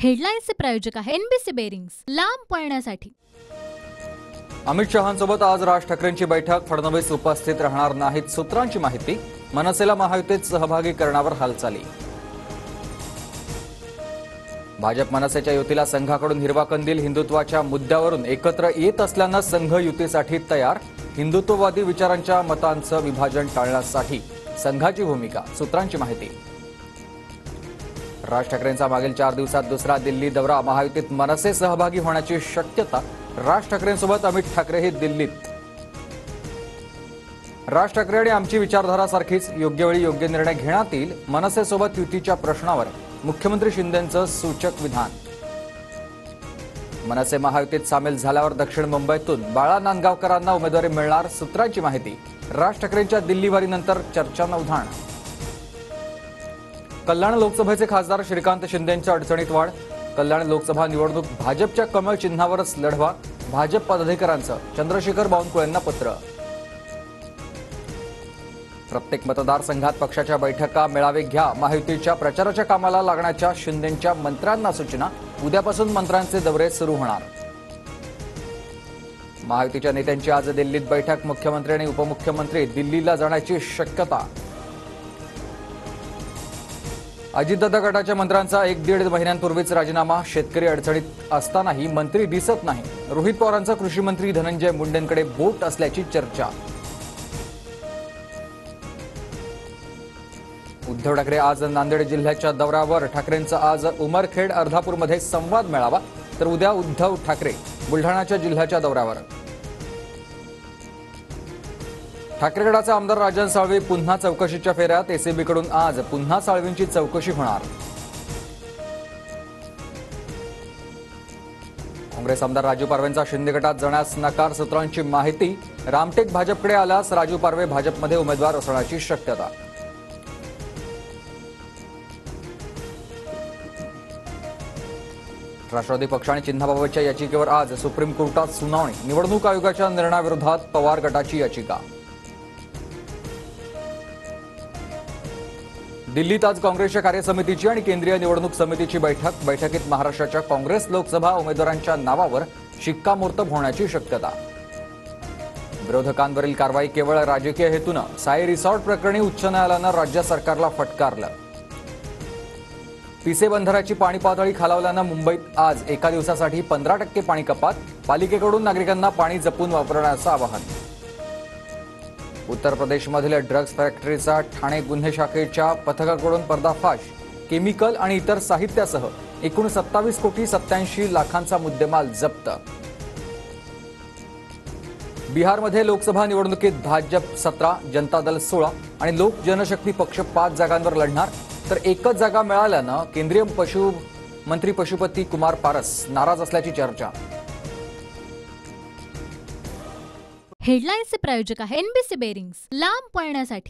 हेडलाईन्सचे प्रायोजक आहे NBC bearings, लांब पळण्यासाठी। अमित शहांसोबत आज राज ठाकरेंची बैठक, फडणवीस उपस्थित राहणार नाहीत सूत्रांची माहिती। मनसेला महायुतीत सहभागी करण्यावर हालचाली। भाजप मनसेच्या युतीला संघाकडून हिरवा कंदील, हिंदुत्वाच्या मुद्द्यावरून एकत्र येत असल्यानं संघ युतीसाठी तयार। हिंदुत्ववादी विचारांच्या मतांचं विभाजन टाळण्यासाठी संघाची भूमिका, सूत्रांची माहिती। राज ठाकरेंचा मागील 4 दिवसात दुसरा दिल्ली दौरा, महायुतीत मनसे सहभागी होण्याची शक्यता। राज ठाकरेंसोबत अमित ठाकरेही दिल्लीत। राज ठाकरे आणि आमची विचारधारा सारखीच, योग्य वेळी योग्य निर्णय घेण्यात येईल। मनसेसोबत युतीच्या प्रश्नावर मुख्यमंत्री शिंदेंचं सूचक विधान। मनसे महायुतीत सामील झाल्यावर दक्षिण मुंबईतून बाळा नांदगावकरांना उमेदवारी मिळणार, सूत्रांची माहिती। राज ठाकरेंच्या दिल्लीवारीनंतर चर्चांना उधाण। कल्याण लोकसभेचे खासदार श्रीकांत शिंदेंच्या अडचणीत वाढ। कल्याण लोकसभा निवडणूक भाजपच्या कमळ चिन्हावरच लढवा, भाजप पदाधिकाऱ्यांचं चंद्रशेखर बावनकुळेंना पत्र। प्रत्येक मतदारसंघात पक्षाच्या बैठका, मेळावे घ्या, महायुतीच्या प्रचाराच्या कामाला लागण्याच्या शिंदेंच्या मंत्र्यांना सूचना। उद्यापासून मंत्र्यांचे दौरे सुरू होणार। महायुतीच्या नेत्यांची आज दिल्लीत बैठक, मुख्यमंत्री आणि उपमुख्यमंत्री दिल्लीला जाण्याची शक्यता। अजितदादा गटाच्या मंत्र्यांचा 1-1.5 महिन्यांपूर्वीच राजीनामा, शेतकरी अडचणीत असतानाही मंत्री दिसत नाही। रोहित पवारांचा कृषी मंत्री धनंजय मुंडेंकडे बोट असल्याची चर्चा। उद्धव ठाकरे आज नांदेड जिल्ह्याच्या दौऱ्यावर, ठाकरेंचा आज उमरखेड अर्धापूरमध्ये संवाद मेळावा, तर उद्या उद्धव ठाकरे बुलढाण्याच्या जिल्ह्याच्या दौऱ्यावर। ठाकरे गटाचे आमदार राजन साळवी पुन्हा चौकशीच्या फेऱ्यात, एसीबीकडून आज पुन्हा साळवींची चौकशी होणार। काँग्रेस आमदार राजू पारवेंचा शिंदे गटात जाण्यास नकार, सूत्रांची माहिती। रामटेक भाजपकडे आल्यास राजू पारवे भाजपमध्ये उमेदवार असण्याची शक्यता। राष्ट्रवादी पक्ष आणि चिन्हाबाबतच्या याचिकेवर आज सुप्रीम कोर्टात सुनावणी। निवडणूक आयोगाच्या निर्णयाविरोधात पवार गटाची याचिका। दिल्लीत आज काँग्रेसच्या कार्यसमितीची आणि केंद्रीय निवडणूक समितीची बैठक। बैठकीत महाराष्ट्राच्या काँग्रेस लोकसभा उमेदवारांच्या नावावर शिक्कामोर्तब होण्याची शक्यता। विरोधकांवरील कारवाई केवळ राजकीय हेतूनं, साई रिसॉर्ट प्रकरणी उच्च न्यायालयानं राज्य सरकारला फटकारलं। पिसे बंधाऱ्याची पाणी पातळी खालावल्यानं मुंबईत आज एका दिवसासाठी 15% पाणी कपात, पालिकेकडून नागरिकांना पाणी जपून वापरण्याचं आवाहन। उत्तर प्रदेशमधील ड्रग्ज फॅक्टरीचा ठाणे गुन्हे शाखेच्या पथकाकडून पर्दाफाश, केमिकल आणि इतर साहित्यासह एकूण 27,87,00,000 मुद्देमाल जप्त। बिहारमध्ये लोकसभा निवडणुकीत भाजप 17, जनता दल 16 आणि लोक जनशक्ती पक्ष 5 जागांवर लढणार, तर एकच जागा मिळाल्यानं केंद्रीय मंत्री पशुपती कुमार पारस नाराज असल्याची चर्चा। हेडलाईन्सचे प्रायोजक आहे एनबीसी बेरिंग्स, लांब पळण्यासाठी।